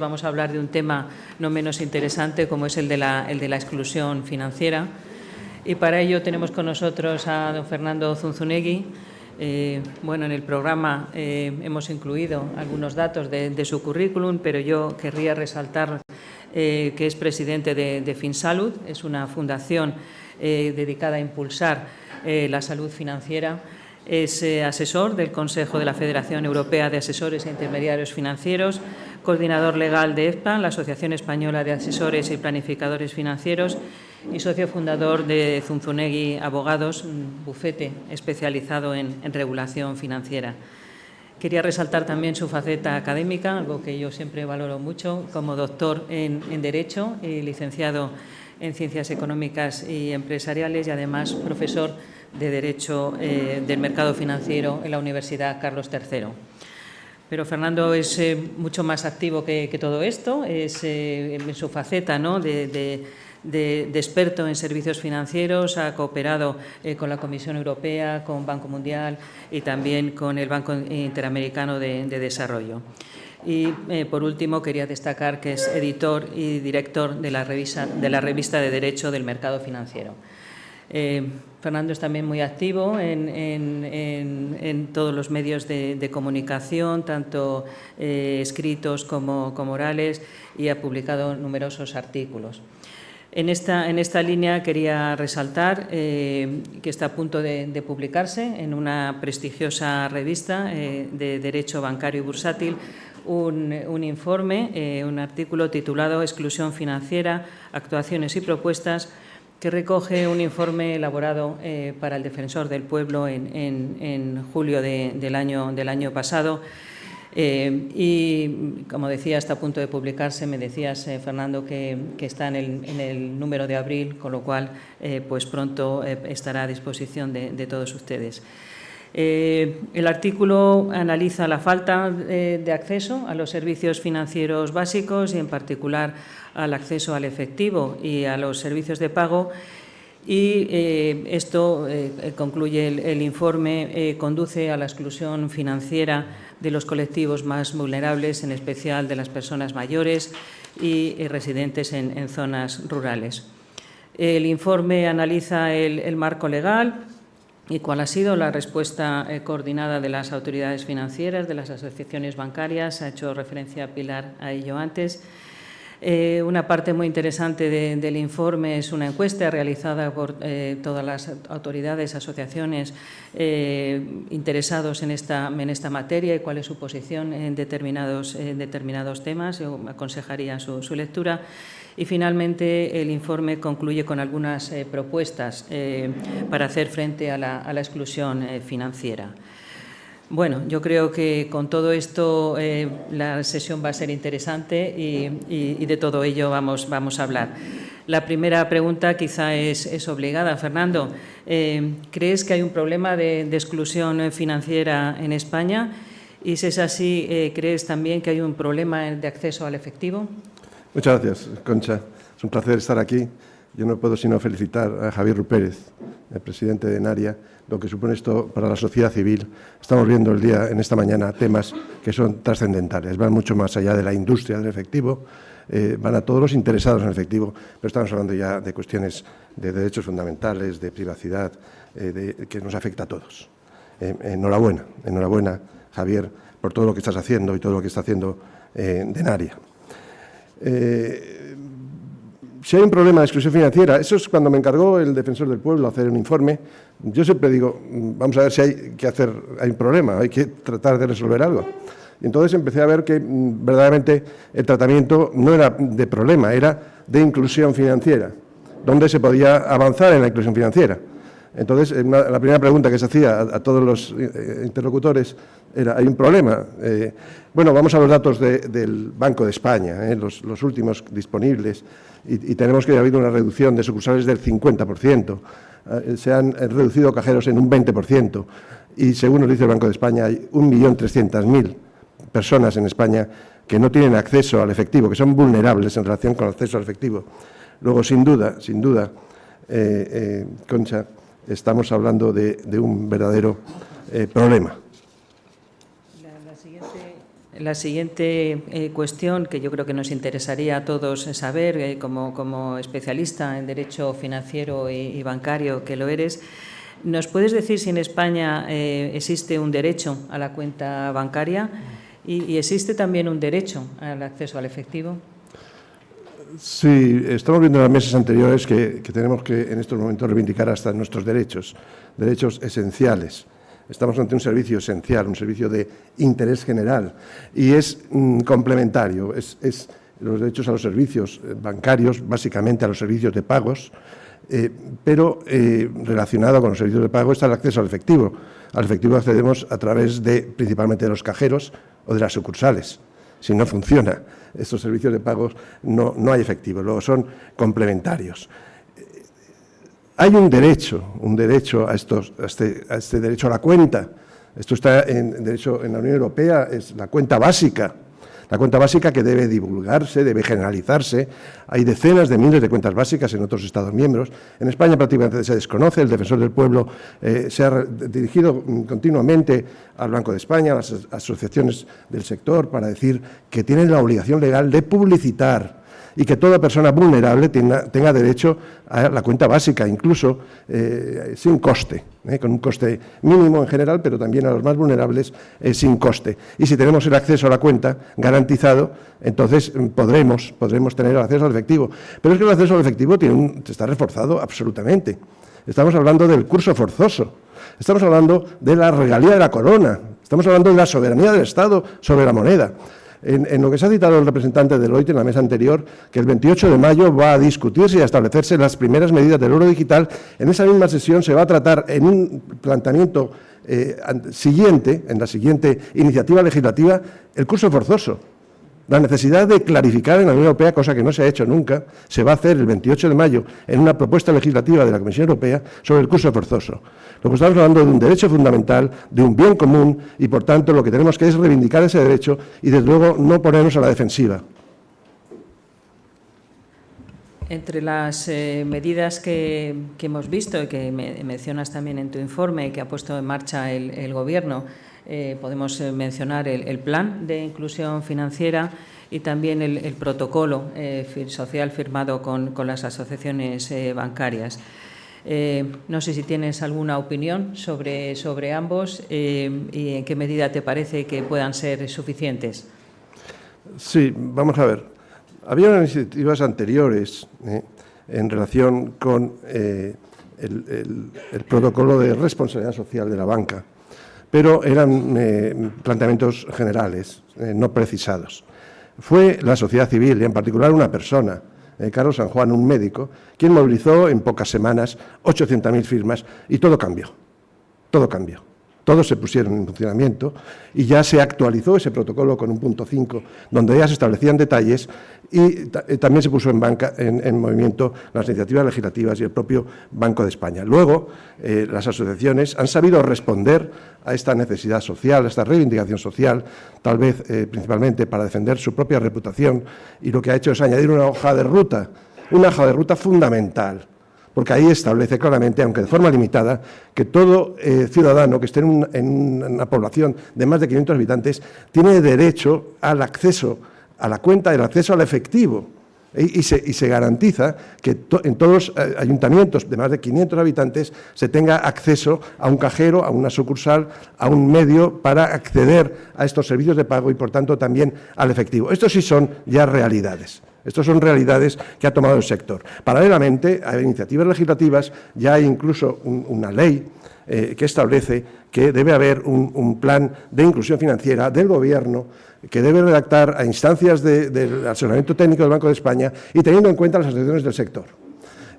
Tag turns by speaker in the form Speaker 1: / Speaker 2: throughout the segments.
Speaker 1: Vamos a hablar de un tema no menos interesante como es el de la exclusión financiera. Y para ello tenemos con nosotros a don Fernando Zunzunegui. En el programa hemos incluido algunos datos de su currículum, pero yo querría resaltar que es presidente de FinSalud. Es una fundación dedicada a impulsar la salud financiera. Es asesor del Consejo de la Federación Europea de Asesores e Intermediarios Financieros, coordinador legal de EFPA, la Asociación Española de Asesores y Planificadores Financieros, y socio fundador de Zunzunegui Abogados, un bufete especializado en regulación financiera. Quería resaltar también su faceta académica, algo que yo siempre valoro mucho, como doctor en Derecho y licenciado en Ciencias Económicas y Empresariales, y además profesor de Derecho del Mercado Financiero en la Universidad Carlos III. Pero Fernando es mucho más activo que todo esto, es en su faceta, ¿no?, de experto en servicios financieros. Ha cooperado con la Comisión Europea, con Banco Mundial y también con el Banco Interamericano de Desarrollo. Y, por último, quería destacar que es editor y director de la revista de Derecho del Mercado Financiero. Fernando es también muy activo en todos los medios de comunicación, tanto escritos como orales, y ha publicado numerosos artículos. En esta línea quería resaltar que está a punto de publicarse en una prestigiosa revista de Derecho Bancario y Bursátil un informe, un artículo titulado Exclusión financiera, actuaciones y propuestas, que recoge un informe elaborado para el Defensor del Pueblo en julio del año pasado. Y, como decía, está a punto de publicarse. Me decías, Fernando, que está en el número de abril, con lo cual pues pronto estará a disposición de todos ustedes. El artículo analiza la falta de acceso a los servicios financieros básicos y, en particular, al acceso al efectivo y a los servicios de pago. Y esto, concluye el informe, conduce a la exclusión financiera de los colectivos más vulnerables, en especial de las personas mayores y residentes en zonas rurales. El informe analiza el marco legal y cuál ha sido la respuesta coordinada de las autoridades financieras, de las asociaciones bancarias. Ha hecho referencia Pilar a ello antes. Una parte muy interesante del informe es una encuesta realizada por todas las autoridades, asociaciones interesados en esta materia, y cuál es su posición en determinados temas. Yo aconsejaría su lectura. Y, finalmente, el informe concluye con algunas propuestas para hacer frente a la exclusión financiera. Bueno, yo creo que con todo esto la sesión va a ser interesante y de todo ello vamos a hablar. La primera pregunta quizá es obligada. Fernando, ¿crees que hay un problema de exclusión financiera en España? Y, si es así, ¿crees también que hay un problema de acceso al efectivo?
Speaker 2: Muchas gracias, Concha. Es un placer estar aquí. Yo no puedo sino felicitar a Javier Rupérez, el presidente de ENARIA, lo que supone esto para la sociedad civil. Estamos viendo en esta mañana temas que son trascendentales, van mucho más allá de la industria del efectivo, van a todos los interesados en el efectivo, pero estamos hablando ya de cuestiones de derechos fundamentales, de privacidad, que nos afecta a todos. Enhorabuena, Javier, por todo lo que estás haciendo y todo lo que está haciendo de ENARIA. Si hay un problema de exclusión financiera, eso es cuando me encargó el Defensor del Pueblo hacer un informe. Yo siempre digo, vamos a ver si hay un problema, hay que tratar de resolver algo. Y entonces empecé a ver que verdaderamente el tratamiento no era de problema, era de inclusión financiera, donde se podía avanzar en la inclusión financiera. Entonces, la primera pregunta que se hacía a todos los interlocutores era, ¿hay un problema? Bueno, vamos a los datos del Banco de España, los últimos disponibles, y tenemos que ha habido una reducción de sucursales del 50%. Se han reducido cajeros en un 20%, y, según nos dice el Banco de España, hay 1.300.000 personas en España que no tienen acceso al efectivo, que son vulnerables en relación con el acceso al efectivo. Luego, sin duda, Concha, estamos hablando de un verdadero problema.
Speaker 1: La siguiente cuestión, que yo creo que nos interesaría a todos saber, como especialista en derecho financiero y bancario que lo eres, ¿nos puedes decir si en España existe un derecho a la cuenta bancaria y existe también un derecho al acceso al efectivo?
Speaker 2: Sí, estamos viendo en las meses anteriores que tenemos que en estos momentos reivindicar hasta nuestros derechos esenciales. Estamos ante un servicio esencial, un servicio de interés general y es complementario. Es los derechos a los servicios bancarios, básicamente a los servicios de pagos, pero relacionado con los servicios de pago está el acceso al efectivo. Al efectivo accedemos a través principalmente de los cajeros o de las sucursales. Si no funciona estos servicios de pagos, no hay efectivo, luego son complementarios. Hay un derecho a este derecho a la cuenta. Esto está en la Unión Europea, es la cuenta básica. La cuenta básica que debe divulgarse, debe generalizarse. Hay decenas de miles de cuentas básicas en otros Estados miembros. En España prácticamente se desconoce. El Defensor del Pueblo se ha dirigido continuamente al Banco de España, a las asociaciones del sector, para decir que tienen la obligación legal de publicitar y que toda persona vulnerable tenga derecho a la cuenta básica, incluso sin coste, con un coste mínimo en general, pero también a los más vulnerables sin coste. Y si tenemos el acceso a la cuenta garantizado, entonces podremos tener el acceso al efectivo. Pero es que el acceso al efectivo está reforzado absolutamente. Estamos hablando del curso forzoso, estamos hablando de la regalía de la corona, estamos hablando de la soberanía del Estado sobre la moneda. En lo que se ha citado el representante de Deloitte en la mesa anterior, que el 28 de mayo va a discutirse y a establecerse las primeras medidas del euro digital, en esa misma sesión se va a tratar en un planteamiento siguiente, en la siguiente iniciativa legislativa, el curso forzoso. La necesidad de clarificar en la Unión Europea, cosa que no se ha hecho nunca, se va a hacer el 28 de mayo en una propuesta legislativa de la Comisión Europea sobre el curso forzoso. Lo que estamos hablando de un derecho fundamental, de un bien común y, por tanto, lo que tenemos que es reivindicar ese derecho y, desde luego, no ponernos a la defensiva.
Speaker 1: Entre las medidas que hemos visto y que mencionas también en tu informe y que ha puesto en marcha el Gobierno, podemos mencionar el plan de inclusión financiera y también el protocolo social firmado con las asociaciones bancarias. No sé si tienes alguna opinión sobre ambos y en qué medida te parece que puedan ser suficientes.
Speaker 2: Sí, vamos a ver. Había unas iniciativas anteriores en relación con el protocolo de responsabilidad social de la banca, pero eran planteamientos generales, no precisados. Fue la sociedad civil, y en particular una persona, Carlos San Juan, un médico, quien movilizó en pocas semanas 800.000 firmas y todo cambió. Todo cambió. Todos se pusieron en funcionamiento y ya se actualizó ese protocolo con un punto 5, donde ya se establecían detalles y también se puso en movimiento las iniciativas legislativas y el propio Banco de España. Luego, las asociaciones han sabido responder a esta necesidad social, a esta reivindicación social, tal vez principalmente para defender su propia reputación, y lo que ha hecho es añadir una hoja de ruta fundamental. Porque ahí establece claramente, aunque de forma limitada, que todo ciudadano que esté en una población de más de 500 habitantes tiene derecho al acceso a la cuenta, el acceso al efectivo. Y se garantiza que en todos los ayuntamientos de más de 500 habitantes se tenga acceso a un cajero, a una sucursal, a un medio para acceder a estos servicios de pago y, por tanto, también al efectivo. Estos sí son ya realidades. Estas son realidades que ha tomado el sector. Paralelamente, a iniciativas legislativas ya hay incluso una ley que establece que debe haber un plan de inclusión financiera del Gobierno que debe redactar a instancias del asesoramiento técnico del Banco de España y teniendo en cuenta las asociaciones del sector.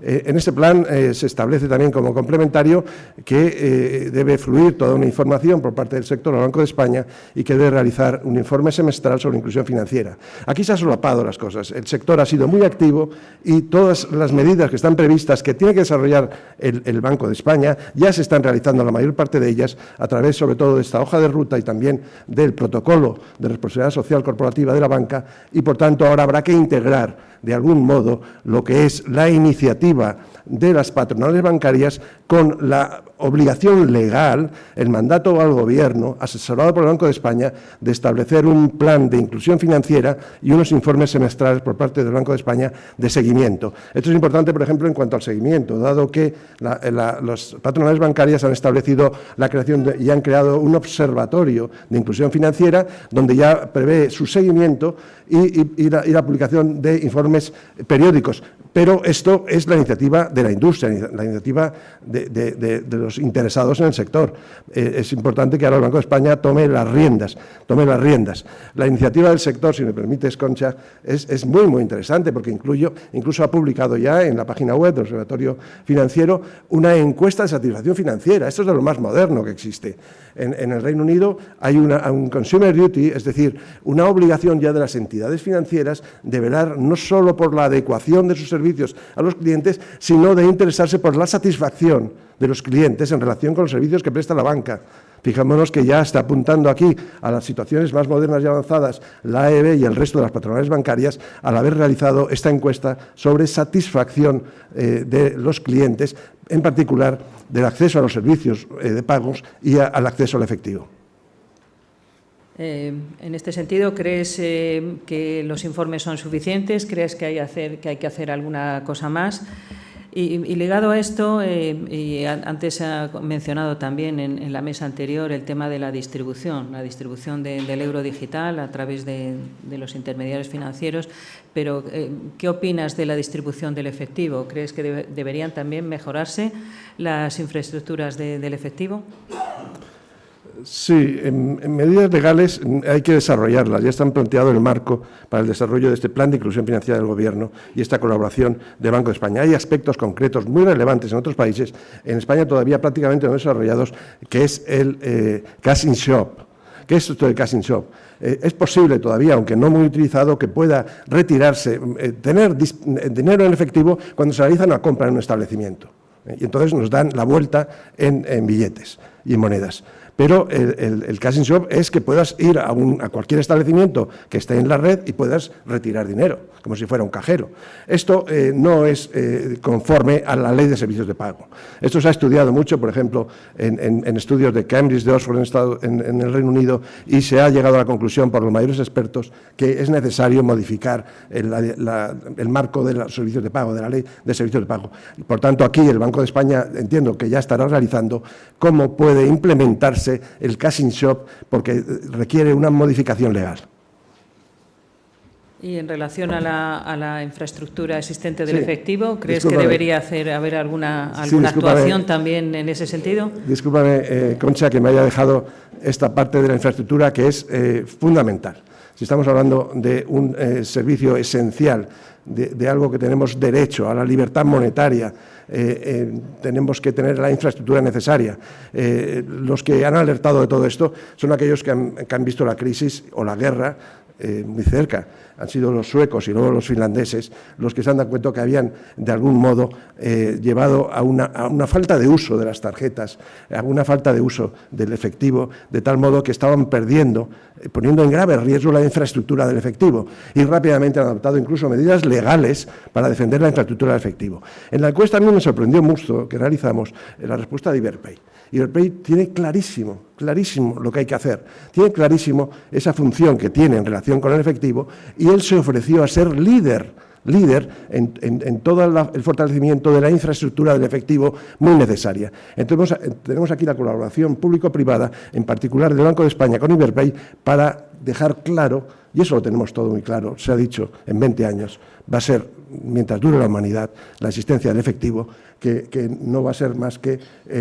Speaker 2: En este plan se establece también como complementario que debe fluir toda una información por parte del sector al Banco de España y que debe realizar un informe semestral sobre inclusión financiera. Aquí se han solapado las cosas. El sector ha sido muy activo y todas las medidas que están previstas, que tiene que desarrollar el Banco de España, ya se están realizando, la mayor parte de ellas, a través sobre todo de esta hoja de ruta y también del protocolo de responsabilidad social corporativa de la banca, y por tanto ahora habrá que integrar de algún modo lo que es la iniciativa de las patronales bancarias con la obligación legal, el mandato al Gobierno, asesorado por el Banco de España, de establecer un plan de inclusión financiera y unos informes semestrales por parte del Banco de España de seguimiento. Esto es importante, por ejemplo, en cuanto al seguimiento, dado que las patronales bancarias han establecido la creación y han creado un observatorio de inclusión financiera donde ya prevé su seguimiento y la publicación de informes periódicos. Pero esto es la iniciativa de la industria, la iniciativa de los interesados en el sector. Es importante que ahora el Banco de España tome las riendas. La iniciativa del sector, si me permites, Concha, es muy, muy interesante porque incluso ha publicado ya en la página web del Observatorio Financiero una encuesta de satisfacción financiera. Esto es de lo más moderno que existe. En el Reino Unido hay un consumer duty, es decir, una obligación ya de las entidades financieras de velar no solo por la adecuación de sus servicios a los clientes, sino de interesarse por la satisfacción de los clientes en relación con los servicios que presta la banca. Fijémonos que ya está apuntando aquí a las situaciones más modernas y avanzadas la AEB y el resto de las patronales bancarias al haber realizado esta encuesta sobre satisfacción de los clientes, en particular del acceso a los servicios de pagos y al acceso al efectivo.
Speaker 1: En este sentido, ¿crees que los informes son suficientes? ¿Crees que hay que hacer alguna cosa más? Y ligado a esto, y antes se ha mencionado también en la mesa anterior el tema de la distribución del euro digital a través de los intermediarios financieros, pero ¿qué opinas de la distribución del efectivo? ¿Crees que deberían también mejorarse las infraestructuras del efectivo?
Speaker 2: Sí, en medidas legales hay que desarrollarlas. Ya están planteado el marco para el desarrollo de este plan de inclusión financiera del Gobierno y esta colaboración del Banco de España. Hay aspectos concretos muy relevantes en otros países, en España todavía prácticamente no desarrollados, que es el cash in shop. ¿Qué es esto del cash in shop? Es posible todavía, aunque no muy utilizado, que pueda retirarse, tener dinero en efectivo cuando se realiza una compra en un establecimiento. Y entonces nos dan la vuelta en billetes y en monedas. Pero el cash in shop es que puedas ir a cualquier establecimiento que esté en la red y puedas retirar dinero, como si fuera un cajero. Esto no es conforme a la ley de servicios de pago. Esto se ha estudiado mucho, por ejemplo, en estudios de Cambridge, de Oxford, en el Reino Unido, y se ha llegado a la conclusión por los mayores expertos que es necesario modificar el marco de los servicios de pago, de la ley de servicios de pago. Y, por tanto, aquí el Banco de España entiendo que ya estará realizando cómo puede implementarse el cash in shop, porque requiere una modificación legal.
Speaker 1: Y en relación a la infraestructura existente del efectivo, ¿crees que debería haber alguna actuación también en ese sentido?
Speaker 2: Discúlpame, Concha, que me haya dejado esta parte de la infraestructura que es fundamental. Si estamos hablando de un servicio esencial, de algo que tenemos derecho a la libertad monetaria, tenemos que tener la infraestructura necesaria. Los que han alertado de todo esto son aquellos que han visto la crisis o la guerra muy cerca. Han sido los suecos y luego los finlandeses los que se han dado cuenta que habían, de algún modo, llevado a una falta de uso de las tarjetas, a una falta de uso del efectivo, de tal modo que estaban perdiendo, poniendo en grave riesgo la infraestructura del efectivo, y rápidamente han adoptado incluso medidas legales para defender la infraestructura del efectivo. En la encuesta a mí me sorprendió mucho que realizamos la respuesta de Iberpay. Iberpay tiene clarísimo lo que hay que hacer, tiene clarísimo esa función que tiene en relación con el efectivo, y él se ofreció a ser líder en todo el fortalecimiento de la infraestructura del efectivo muy necesaria. Entonces, tenemos aquí la colaboración público-privada, en particular del Banco de España con Iberpay, para dejar claro, y eso lo tenemos todo muy claro, se ha dicho en 20 años, va a ser, mientras dure la humanidad, la existencia del efectivo, que no va a ser más que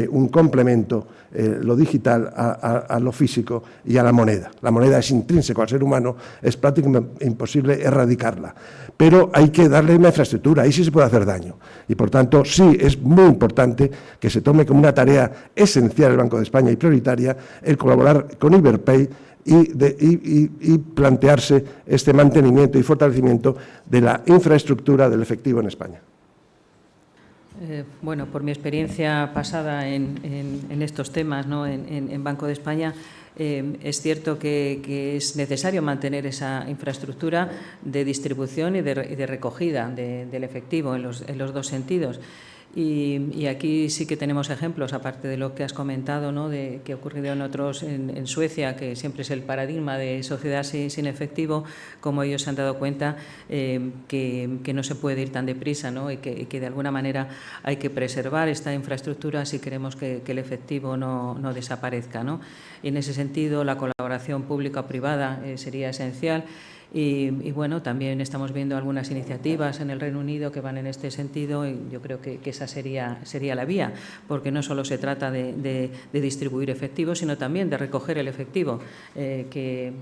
Speaker 2: un complemento, lo digital a lo físico y a la moneda. La moneda es intrínseca al ser humano, es prácticamente imposible erradicarla, pero hay que darle una infraestructura, ahí sí se puede hacer daño. Y por tanto, sí, es muy importante que se tome como una tarea esencial el Banco de España y prioritaria el colaborar con Iberpay y plantearse este mantenimiento y fortalecimiento de la infraestructura del efectivo en España.
Speaker 1: Bueno, por mi experiencia pasada en estos temas, ¿no? en Banco de España, es cierto que es necesario mantener esa infraestructura de distribución y de recogida del efectivo en los dos sentidos. Y aquí sí que tenemos ejemplos, aparte de lo que has comentado, ¿no?, de que ha ocurrido en Suecia, que siempre es el paradigma de sociedad sin efectivo, como ellos se han dado cuenta que no se puede ir tan deprisa, ¿no?, y que de alguna manera hay que preservar esta infraestructura si queremos que el efectivo no desaparezca, ¿no? Y en ese sentido, la colaboración pública-privada sería esencial. Y bueno, también estamos viendo algunas iniciativas en el Reino Unido que van en este sentido, y yo creo que esa sería la vía, porque no solo se trata de distribuir efectivo, sino también de recoger el efectivo que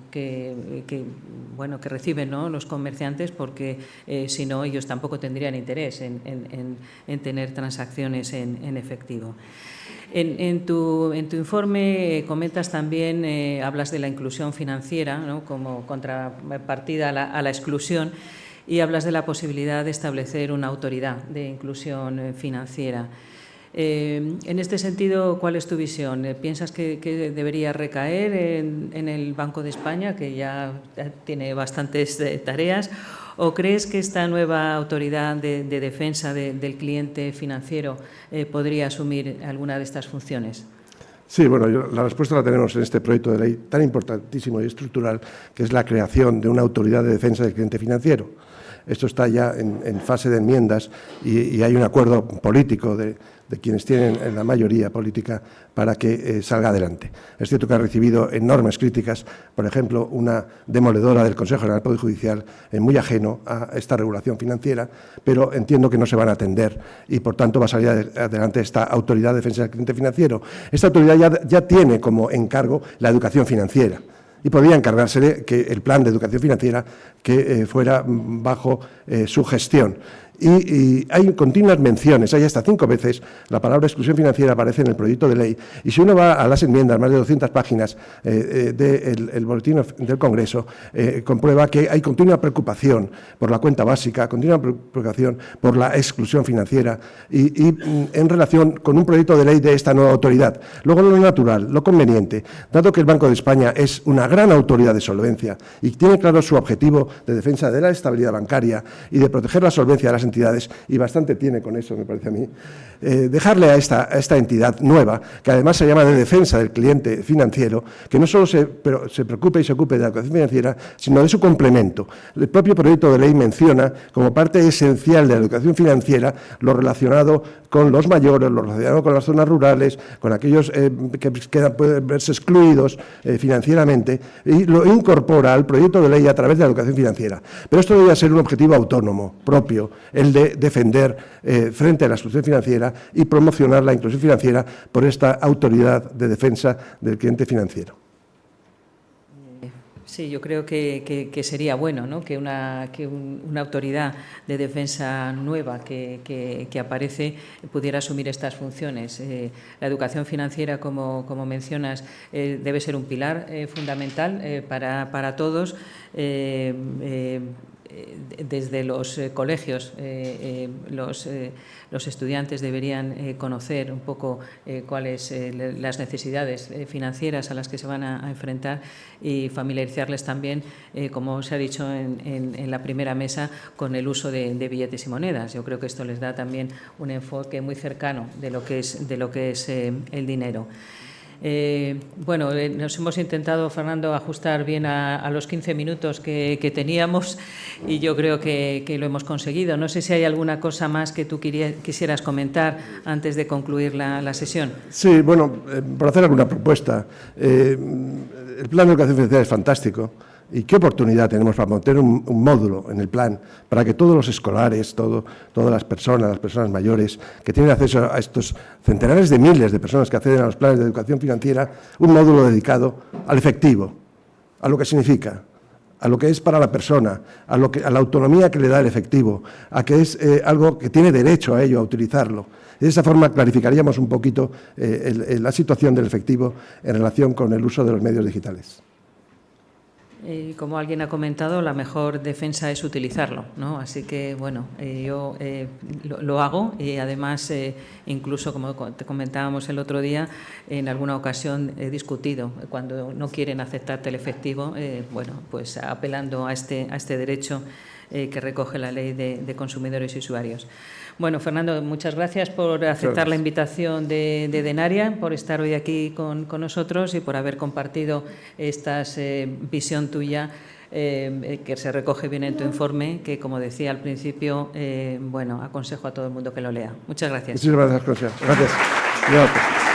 Speaker 1: reciben, ¿no?, los comerciantes, porque si no, ellos tampoco tendrían interés en tener transacciones en efectivo. En tu informe comentas también, hablas de la inclusión financiera, ¿no?, como contrapartida a la exclusión, y hablas de la posibilidad de establecer una autoridad de inclusión financiera. En este sentido, ¿cuál es tu visión? ¿Piensas que debería recaer en el Banco de España, que ya tiene bastantes tareas? ¿O crees que esta nueva autoridad de defensa del cliente financiero podría asumir alguna de estas funciones?
Speaker 2: Sí, bueno, la respuesta la tenemos en este proyecto de ley tan importantísimo y estructural, que es la creación de una autoridad de defensa del cliente financiero. Esto está ya en fase de enmiendas y hay un acuerdo político de quienes tienen la mayoría política para que salga adelante. Es cierto que ha recibido enormes críticas, por ejemplo, una demoledora del Consejo General del Poder Judicial, muy ajeno a esta regulación financiera, pero entiendo que no se van a atender y, por tanto, va a salir adelante esta Autoridad de Defensa del Cliente Financiero. Esta autoridad ya tiene como encargo la educación financiera, y podría encargársele que el plan de educación financiera que fuera bajo su gestión. Y hay continuas menciones, hay hasta 5 veces la palabra exclusión financiera aparece en el proyecto de ley, y si uno va a las enmiendas, más de 200 páginas del boletín del Congreso, comprueba que hay continua preocupación por la cuenta básica, continua preocupación por la exclusión financiera y en relación con un proyecto de ley de esta nueva autoridad. Luego, lo natural, lo conveniente, dado que el Banco de España es una gran autoridad de solvencia y tiene claro su objetivo de defensa de la estabilidad bancaria y de proteger la solvencia de las entidades, y bastante tiene con eso, me parece a mí, dejarle a esta entidad nueva, que además se llama de defensa del cliente financiero, que no solo se preocupe y se ocupe de la educación financiera, sino de su complemento. El propio proyecto de ley menciona como parte esencial de la educación financiera lo relacionado con los mayores, lo relacionado con las zonas rurales, con aquellos que pueden verse excluidos financieramente, y lo incorpora al proyecto de ley a través de la educación financiera. Pero esto debería ser un objetivo autónomo, propio, el de defender frente a la exclusión financiera y promocionar la inclusión financiera por esta autoridad de defensa del cliente financiero.
Speaker 1: Sí, yo creo que sería bueno, ¿no?, que una autoridad de defensa nueva que aparece pudiera asumir estas funciones. La educación financiera, como mencionas, debe ser un pilar fundamental para todos. Desde los colegios, los estudiantes deberían conocer un poco cuáles las necesidades financieras a las que se van a enfrentar, y familiarizarles también, como se ha dicho en la primera mesa, con el uso de billetes y monedas. Yo creo que esto les da también un enfoque muy cercano de lo que es el dinero. Bueno, nos hemos intentado, Fernando, ajustar bien a los 15 minutos que teníamos, y yo creo que lo hemos conseguido. No sé si hay alguna cosa más que tú quisieras comentar antes de concluir la sesión.
Speaker 2: Sí, bueno, por hacer alguna propuesta. El plan de educación financiera es fantástico. ¿Y qué oportunidad tenemos para montar un módulo en el plan para que todos los escolares, todas las personas mayores que tienen acceso a estos centenares de miles de personas que acceden a los planes de educación financiera, un módulo dedicado al efectivo, a lo que significa, a lo que es para la persona, a la autonomía que le da el efectivo, a que es algo que tiene derecho a ello, a utilizarlo? De esa forma clarificaríamos un poquito la situación del efectivo en relación con el uso de los medios digitales.
Speaker 1: Como alguien ha comentado, la mejor defensa es utilizarlo, ¿no? Así que, bueno, yo lo hago, y además, incluso, como te comentábamos el otro día, en alguna ocasión he discutido, cuando no quieren aceptarte el efectivo, bueno, pues apelando a este derecho que recoge la Ley de Consumidores y Usuarios. Bueno, Fernando, muchas gracias por aceptar la invitación de Denaria, por estar hoy aquí con nosotros y por haber compartido esta visión tuya que se recoge bien en tu informe, que, como decía al principio, bueno, aconsejo a todo el mundo que lo lea. Muchas gracias.
Speaker 2: Muchísimas gracias, consejera. Gracias.